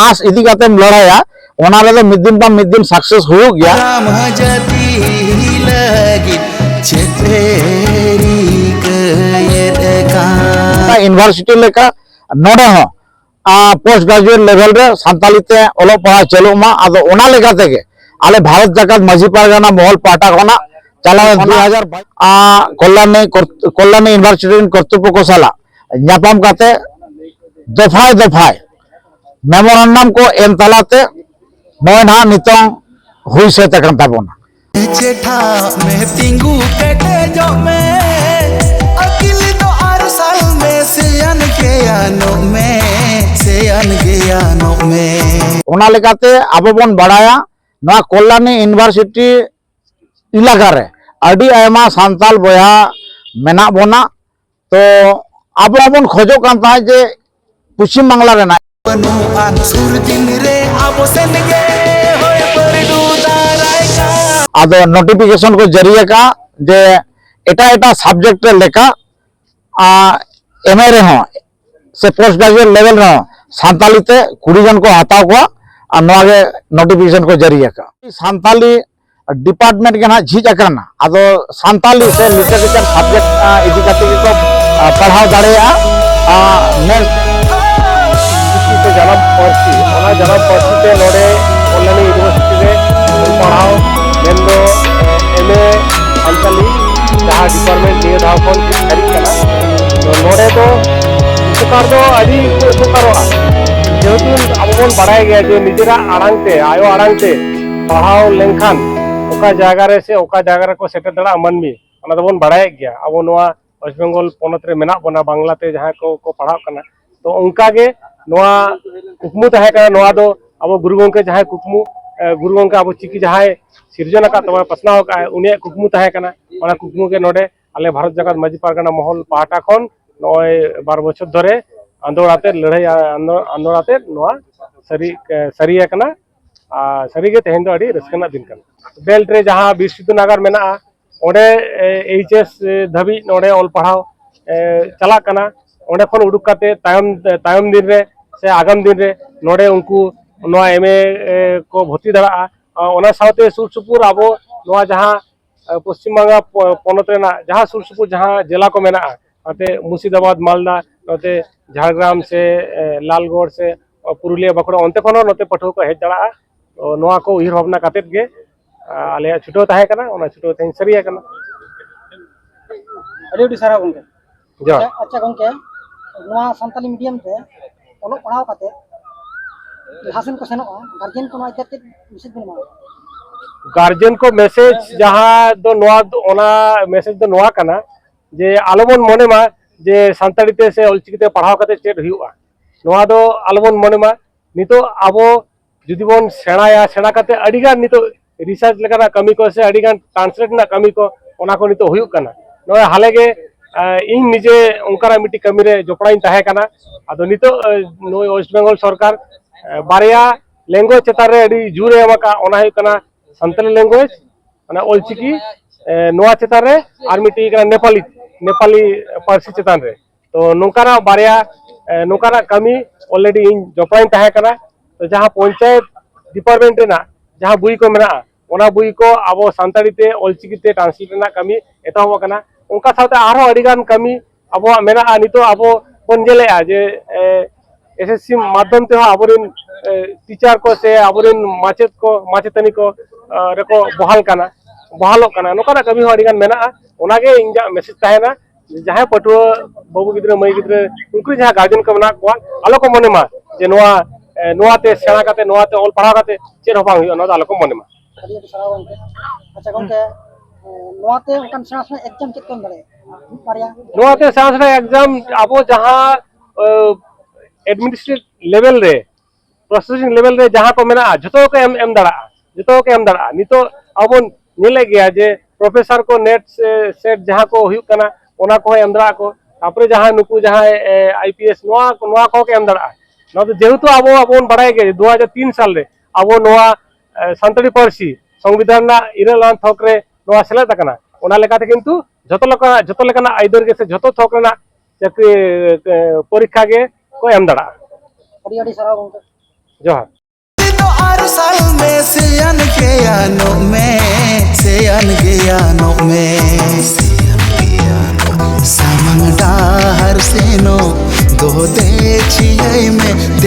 आस इदी कातेम लड़ाया ओना रे दो मिद दिन सक्सेस हो गया यूनिवर्सिटी लेका नोडे हो पोस्ट ग्रेजुएट लेवल रे सानताली ते ओलो पढ़ा चलो मा आदो ओना लेका तेगे आले भारत जाकत माझी पारगाना महल पाटा खना चला 2000 कल्याणी यूनिवर्सिटी कर्तृपक्ष साला न्यापाम काते दफाय दफाय मेमोरेंडम को एम तलाते नय ना नितंग हुई से तकन ताबोना जेठा में पिंगू कटे जो में अकिल तो अरसल में सेयन के यानो में ओना लेकाते आबो बन बड़ाया ना कल्याणी यूनिवर्सिटी इलाका रे अडी आयमा सांताल बया मेना बोना तो आबो बन खोजो कान ता जे पश्चिम बांग्ला रे ना बनुआन सुर दिन रे आबो सेन गे होय परडू दाराय का आदो नोटिफिकेशन को जरिए का जे एटा एटा सब्जेक्ट लेका एमए रे हो से पोस्ट ग्रेजुएट लेवल रे सांताली ते 20 जन को हताव को और नोगे नोटिफिकेशन को जरिए का सांताली डिपार्टमेंट के ना झीज करना आदो सांताली से लिटरेचर सब्जेक्ट इदी काते को पढ़ाव दाड़ेया नेक्स्ट ते जन्म पर्ची ते नोडे कल्याणी यूनिवर्सिटी रे पढ़ाव मेनो एमए सांताली जहां डिपार्टमेंट निये धाव कोन करी कना तो नोडे तो उपकार दो अभी उपकारोआ जेहेतु अब बन बाड़ाय गया जे निजेरा आड़ांग ते आयो आड़ांग ते पढ़ाव लेनखान ओका जायगा रे से ओका जायगा रे को सेटर दड़ा मानमी ओना दबन बाड़ाय गया अब नोआ वेस्ट बेंगल पोनत रे मेना बना बांग्ला ते जहां को पढ़ाव कना तो उनका के नोआ कुकमु तहे कना नोआ दो अब गुरु गंके जहां कुकमु गुरु गंके अब चिकी जहां सिरजन का तबा पसनाव का उनिया कुकमु तहे कना ओना कुकमु के नोडे आले भारत जगत माझी पारगाना महल पाटा खन नय 12 बछर धरे आंदोलनाते लड़ाई आंदोलनाते नोआ सरी कना सरी के तेहन दो अड़ी रस्कना दिन कना बेल्ट रे जहां बीर सिद्धू नगर मेना ओडे एचएस धबी नोडे ऑल पढ़ाव चला कना ओडे खन उडुक काते तायम दिन रे से आगाम दिन रे नोडे उनको नोआ एमए को भर्ती दड़ा ओना सावते सुर सुपुर आबो नोआ जहां पश्चिम बंगा पोनत रेना जहां सुर सुपुर जहां जिला को मेना आते मुर्शिदाबाद मालदा नोते झारग्राम से लालगढ़ से पुरुलिया बांकुड़ा ओनते खनो नोते पठो को हेज दड़ा तो नोआ को उहिर भावना कातेत गे आले छुटो ताहे कना ओना छुटो तेन सरिया कना अड़ी सारा गंके जो अच्छा गंके नोआ संताली मीडियम ते ओलो पढ़ाव काते हासन को सेनो गार्जियन को नोआ इते मैसेज बनमा गार्जियन को मैसेज जहां दो नोआ ओना मैसेज दो नोआ कना जे आलोबन मने मा जे सांताली ते से अलचिकिते पढ़ाव काते चेड हुआ नोआ दो आलोबन मने मा नितो आबो जुदी बन सेणाया सेणा काते अडिगान नितो रिसर्च लेकाना कमी को से अडिगान ट्रांसलेट ना कमी को ओना को नितो हुयु कना नोए हालेगे इन निजे उनकारा मिटी कमी रे जोपड़ाइन ताहे कना आदो नितो नोए वेस्ट बेंगल सरकार बारिया लैंग्वेज चेतार रे अडी जुरे एमका ओना हुयु कना सांताली लैंग्वेज ओना अलचिकी नोआ चेतार रे आर मिटी कना नेपाली पार्सी चेतान रे तो नोकारा बारिया नोकारा कमी ऑलरेडी इन जोपड़ाइन ताहे कना तो जहां पंचायत डिपार्टमेंट रेना जहां बुई को मेना ओना बुई को आबो सांताली ते अलचिकी ते ट्रांसलेट रेना कमी एतहब कना उनका साथे आरो अडिगान कमी आबो मेना नितो आबो बन जेलेआ जे एसएससी माध्यम ते आबोरिन टीचर को से आबोरिन माचेत को माचेतनी को रेको बहालो कना नोकाना कमी हो अडिगान मेना ओनागे इंजा मैसेज ताहेना जहां पटुआ बाबू गिद्रे मई गिद्रे उनको जहां गार्जियन को मना को आलो को मने मा जे नोआ ते सेना काते नोआ ते ऑल पढ़ा काते चेर होबां हुई ओना आलो को मने मा अड़ी सारा गंके अच्छा गंके नोआ ते उनकान सेना सेना एग्जाम चेक कोन बड़े पारिया नोआ ते सेना सेना एग्जाम आबो जहां एडमिनिस्ट्रेटिव लेवल रे प्रोसेसिंग लेवल रे जहां को मेना जतो को एम दड़ा नितो आबो नेले गया जे प्रोफेसर को नेट सेट जहां को हुई कना ओना को एम दड़ा को तापरे जहां नुकु जहां आईपीएस नोआ को एम दड़ा ना तो जेहेतु आबोन बड़ाय गे 2003 साल रे आबो नोआ सांताली पार्सी संविधान ना इरलान थक रे नोआ सेलेद कना ओना लेकाते किंतु जतो लेकाना आइदर के से जतो थक रेना चाकरी परीक्षा गे को एम दड़ा अड़ी सारा गंके जोहार। तो अरसल में सियान ज्ञानों में सामंग डाहर सेनो दो दे छियै में